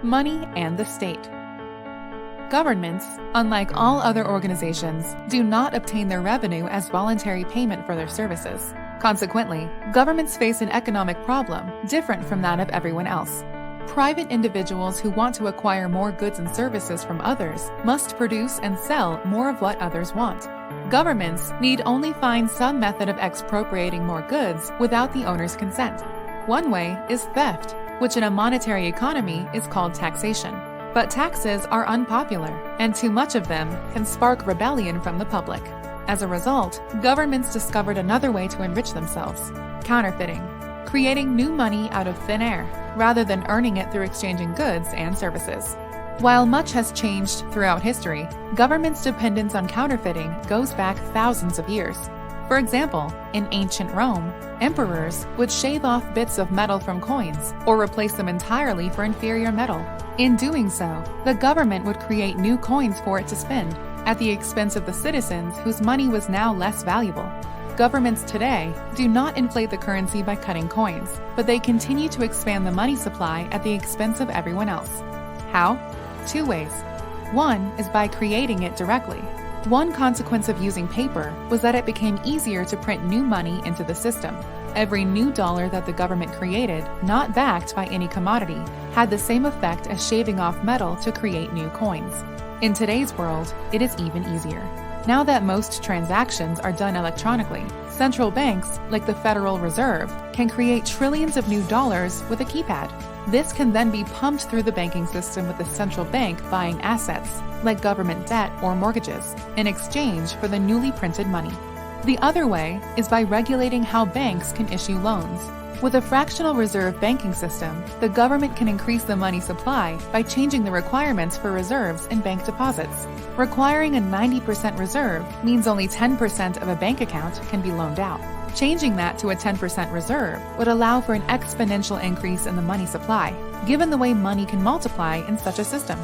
Money and the state. Governments, unlike all other organizations, do not obtain their revenue as voluntary payment for their services. Consequently, governments face an economic problem different from that of everyone else. Private individuals who want to acquire more goods and services from others must produce and sell more of what others want. Governments need only find some method of expropriating more goods without the owner's consent. One way is theft, which in a monetary economy is called taxation. But taxes are unpopular, and too much of them can spark rebellion from the public. As a result, governments discovered another way to enrich themselves: counterfeiting, creating new money out of thin air, rather than earning it through exchanging goods and services. While much has changed throughout history, government's dependence on counterfeiting goes back thousands of years. For example, in ancient Rome, emperors would shave off bits of metal from coins or replace them entirely for inferior metal. In doing so, the government would create new coins for it to spend, at the expense of the citizens whose money was now less valuable. Governments today do not inflate the currency by cutting coins, but they continue to expand the money supply at the expense of everyone else. How? Two ways. One is by creating it directly. One consequence of using paper was that it became easier to print new money into the system. Every new dollar that the government created, not backed by any commodity, had the same effect as shaving off metal to create new coins. In today's world, it is even easier. Now that most transactions are done electronically, central banks, like the Federal Reserve, can create trillions of new dollars with a keypad. This can then be pumped through the banking system with the central bank buying assets, like government debt or mortgages, in exchange for the newly printed money. The other way is by regulating how banks can issue loans. With a fractional reserve banking system, the government can increase the money supply by changing the requirements for reserves in bank deposits. Requiring a 90% reserve means only 10% of a bank account can be loaned out. Changing that to a 10% reserve would allow for an exponential increase in the money supply, given the way money can multiply in such a system.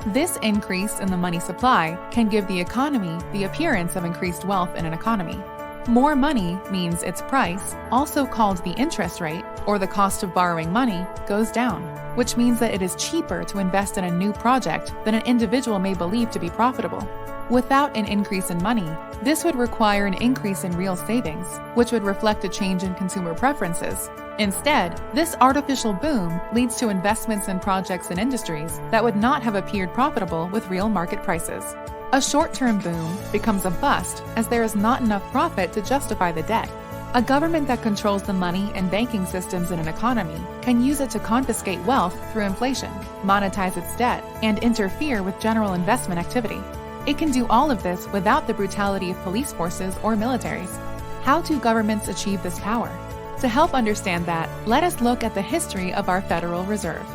This increase in the money supply can give the economy the appearance of increased wealth in an economy. More money means its price, also called the interest rate, or the cost of borrowing money, goes down, which means that it is cheaper to invest in a new project than an individual may believe to be profitable. Without an increase in money, this would require an increase in real savings, which would reflect a change in consumer preferences. Instead, this artificial boom leads to investments in projects and industries that would not have appeared profitable with real market prices. A short-term boom becomes a bust as there is not enough profit to justify the debt. A government that controls the money and banking systems in an economy can use it to confiscate wealth through inflation, monetize its debt, and interfere with general investment activity. It can do all of this without the brutality of police forces or militaries. How do governments achieve this power? To help understand that, let us look at the history of our Federal Reserve.